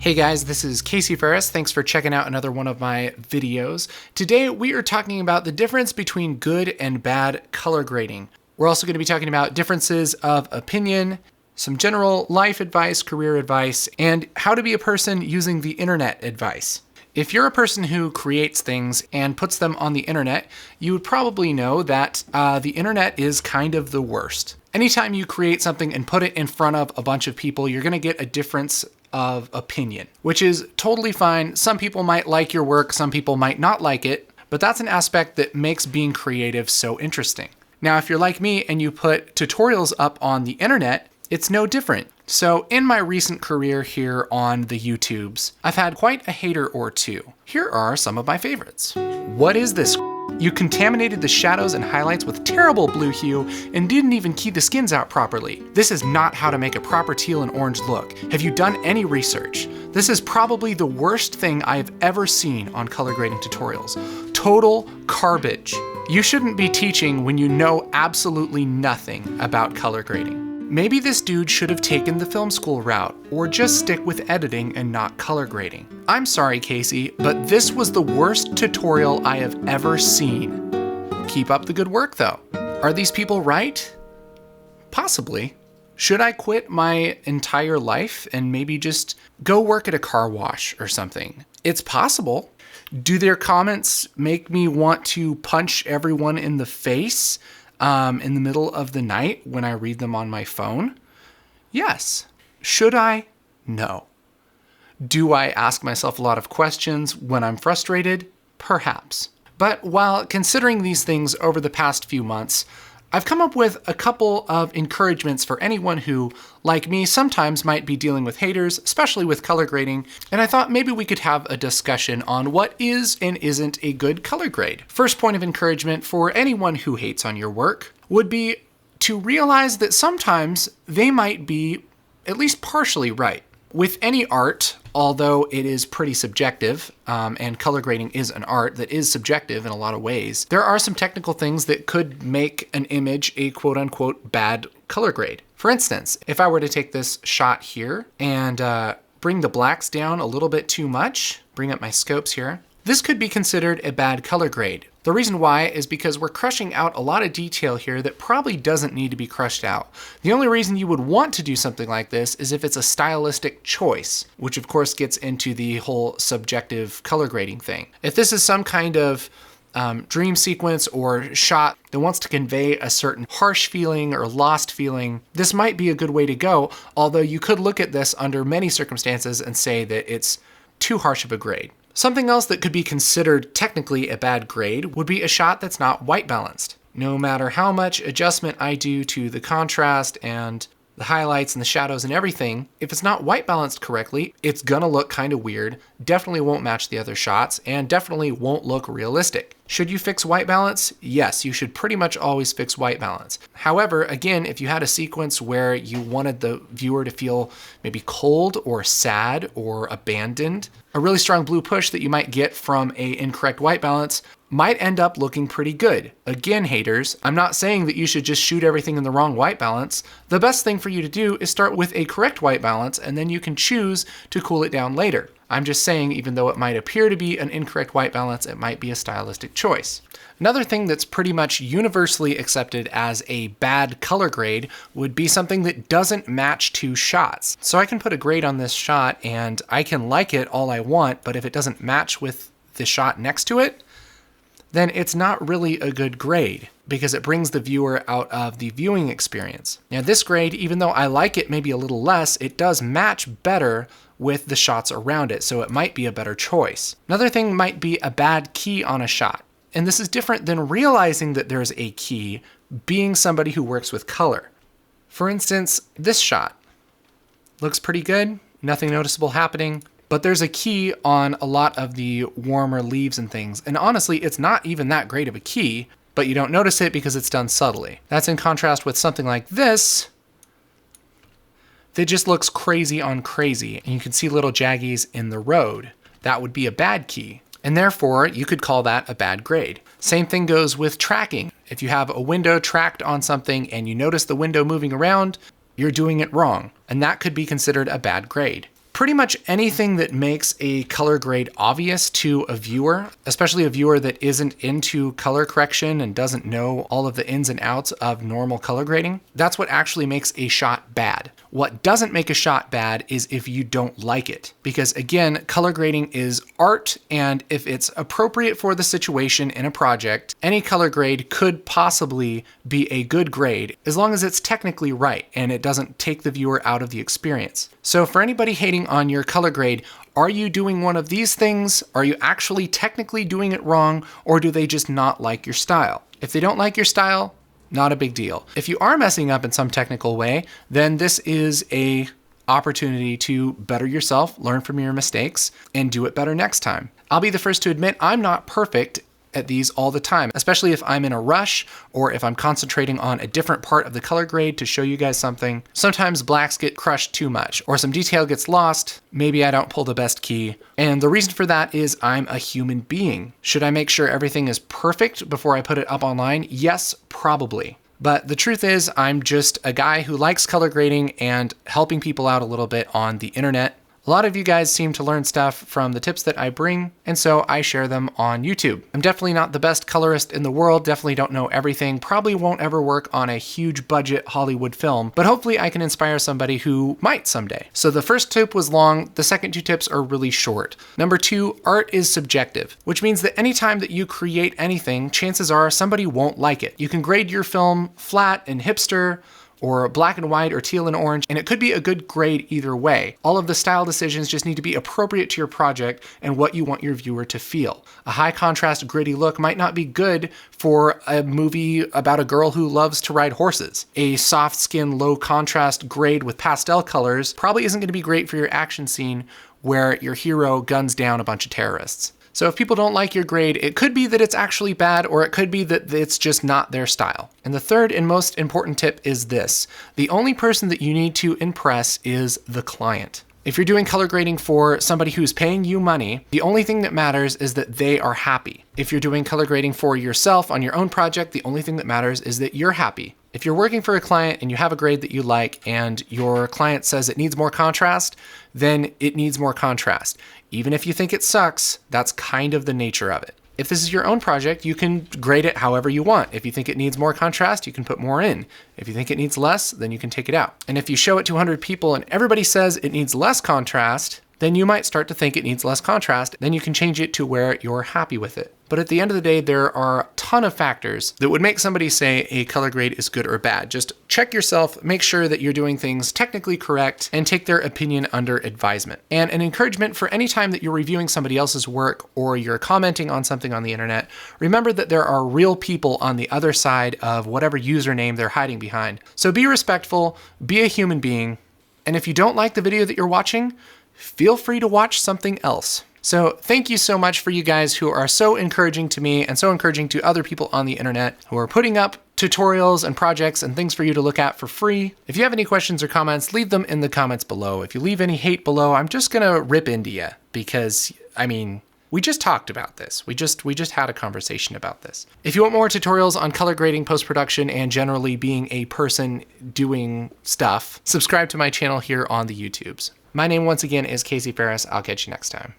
Hey guys, this is Casey Ferris. Thanks for checking out another one of my videos. Today we are talking about the difference between good and bad color grading. We're also going to be talking about differences of opinion, some general life advice, career advice, and how to be a person using the internet advice. If you're a person who creates things and puts them on the internet, you would probably know that the internet is kind of the worst. Anytime you create something and put it in front of a bunch of people, you're going to get a difference of opinion, which is totally fine. Some people might like your work, some people might not like it, but that's an aspect that makes being creative so interesting. Now, if you're like me and you put tutorials up on the internet, it's no different. So in my recent career here on the YouTubes, I've had quite a hater or two. Here are some of my favorites. What is this? You contaminated the shadows and highlights with terrible blue hue and didn't even key the skins out properly. This is not how to make a proper teal and orange look. Have you done any research? This is probably the worst thing I've ever seen on color grading tutorials. Total garbage. You shouldn't be teaching when you know absolutely nothing about color grading. Maybe this dude should have taken the film school route, or just stick with editing and not color grading. I'm sorry, Casey, but this was the worst tutorial I have ever seen. Keep up the good work, though. Are these people right? Possibly. Should I quit my entire life and maybe just go work at a car wash or something? It's possible. Do their comments make me want to punch everyone in the face in the middle of the night when I read them on my phone? Yes. Should I? No. Do I ask myself a lot of questions when I'm frustrated? Perhaps. But while considering these things over the past few months, I've come up with a couple of encouragements for anyone who, like me, sometimes might be dealing with haters, especially with color grading, and I thought maybe we could have a discussion on what is and isn't a good color grade. First point of encouragement for anyone who hates on your work would be to realize that sometimes they might be at least partially right. With any art, although it is pretty subjective, and color grading is an art that is subjective in a lot of ways, there are some technical things that could make an image a quote-unquote bad color grade. For instance, if I were to take this shot here and bring the blacks down a little bit too much, bring up my scopes here, this could be considered a bad color grade. The reason why is because we're crushing out a lot of detail here that probably doesn't need to be crushed out. The only reason you would want to do something like this is if it's a stylistic choice, which of course gets into the whole subjective color grading thing. If this is some kind of dream sequence or shot that wants to convey a certain harsh feeling or lost feeling, this might be a good way to go, although you could look at this under many circumstances and say that it's too harsh of a grade. Something else that could be considered technically a bad grade would be a shot that's not white balanced. No matter how much adjustment I do to the contrast and the highlights and the shadows and everything, if it's not white balanced correctly, it's gonna look kind of weird, definitely won't match the other shots, and definitely won't look realistic. Should you fix white balance? Yes, you should pretty much always fix white balance. However, again, if you had a sequence where you wanted the viewer to feel maybe cold or sad or abandoned, a really strong blue push that you might get from an incorrect white balance might end up looking pretty good. Again, haters, I'm not saying that you should just shoot everything in the wrong white balance. The best thing for you to do is start with a correct white balance, and then you can choose to cool it down later. I'm just saying, even though it might appear to be an incorrect white balance, it might be a stylistic choice. Another thing that's pretty much universally accepted as a bad color grade would be something that doesn't match two shots. So I can put a grade on this shot and I can like it all I want, but if it doesn't match with the shot next to it, then it's not really a good grade because it brings the viewer out of the viewing experience. Now this grade, even though I like it maybe a little less, it does match better with the shots around it, so it might be a better choice. Another thing might be a bad key on a shot. And this is different than realizing that there's a key, being somebody who works with color. For instance, this shot looks pretty good, nothing noticeable happening, but there's a key on a lot of the warmer leaves and things. And honestly, it's not even that great of a key, but you don't notice it because it's done subtly. That's in contrast with something like this that just looks crazy on crazy. And you can see little jaggies in the road. That would be a bad key. And therefore, you could call that a bad grade. Same thing goes with tracking. If you have a window tracked on something and you notice the window moving around, you're doing it wrong. And that could be considered a bad grade. pretty much anything that makes a color grade obvious to a viewer, especially a viewer that isn't into color correction and doesn't know all of the ins and outs of normal color grading, that's what actually makes a shot bad. What doesn't make a shot bad is if you don't like it. Because again, color grading is art, and if it's appropriate for the situation in a project, any color grade could possibly be a good grade as long as it's technically right and it doesn't take the viewer out of the experience. So for anybody hating on your color grade, are you doing one of these things? Are you actually technically doing it wrong, or do they just not like your style? If they don't like your style, not a big deal. If you are messing up in some technical way, then this is a opportunity to better yourself, learn from your mistakes, and do it better next time. I'll be the first to admit I'm not perfect at these all the time, especially if I'm in a rush or if I'm concentrating on a different part of the color grade to show you guys something. Sometimes blacks get crushed too much, or some detail gets lost. Maybe I don't pull the best key. And the reason for that is I'm a human being. Should I make sure everything is perfect before I put it up online? Yes, probably. But the truth is, I'm just a guy who likes color grading and helping people out a little bit on the internet. A lot of you guys seem to learn stuff from the tips that I bring, and so I share them on YouTube. I'm definitely not the best colorist in the world, definitely don't know everything, probably won't ever work on a huge budget Hollywood film, but hopefully I can inspire somebody who might someday. So the first tip was long, the second 2 tips are really short. Number 2, art is subjective, which means that anytime that you create anything, chances are somebody won't like it. You can grade your film flat and hipster, or black and white, or teal and orange, and it could be a good grade either way. All of the style decisions just need to be appropriate to your project and what you want your viewer to feel. A high contrast, gritty look might not be good for a movie about a girl who loves to ride horses. A soft skin, low contrast grade with pastel colors probably isn't gonna be great for your action scene where your hero guns down a bunch of terrorists. So if people don't like your grade, it could be that it's actually bad, or it could be that it's just not their style. And the third and most important tip is this: the only person that you need to impress is the client. If you're doing color grading for somebody who's paying you money, the only thing that matters is that they are happy. If you're doing color grading for yourself on your own project, the only thing that matters is that you're happy. If you're working for a client and you have a grade that you like and your client says it needs more contrast, then it needs more contrast. Even if you think it sucks, that's kind of the nature of it. If this is your own project, you can grade it however you want. If you think it needs more contrast, you can put more in. If you think it needs less, then you can take it out. And if you show it to 100 people and everybody says it needs less contrast, then you might start to think it needs less contrast. Then you can change it to where you're happy with it. But at the end of the day, there are a ton of factors that would make somebody say a color grade is good or bad. Just check yourself, make sure that you're doing things technically correct, and take their opinion under advisement. And an encouragement for any time that you're reviewing somebody else's work or you're commenting on something on the internet, remember that there are real people on the other side of whatever username they're hiding behind. So be respectful, be a human being, and if you don't like the video that you're watching, feel free to watch something else. So thank you so much for you guys who are so encouraging to me and so encouraging to other people on the internet who are putting up tutorials and projects and things for you to look at for free. If you have any questions or comments, leave them in the comments below. If you leave any hate below, I'm just gonna rip into you because, I mean, we just talked about this. We just had a conversation about this. If you want more tutorials on color grading, post-production, and generally being a person doing stuff, subscribe to my channel here on the YouTubes. My name once again is Casey Ferris. I'll catch you next time.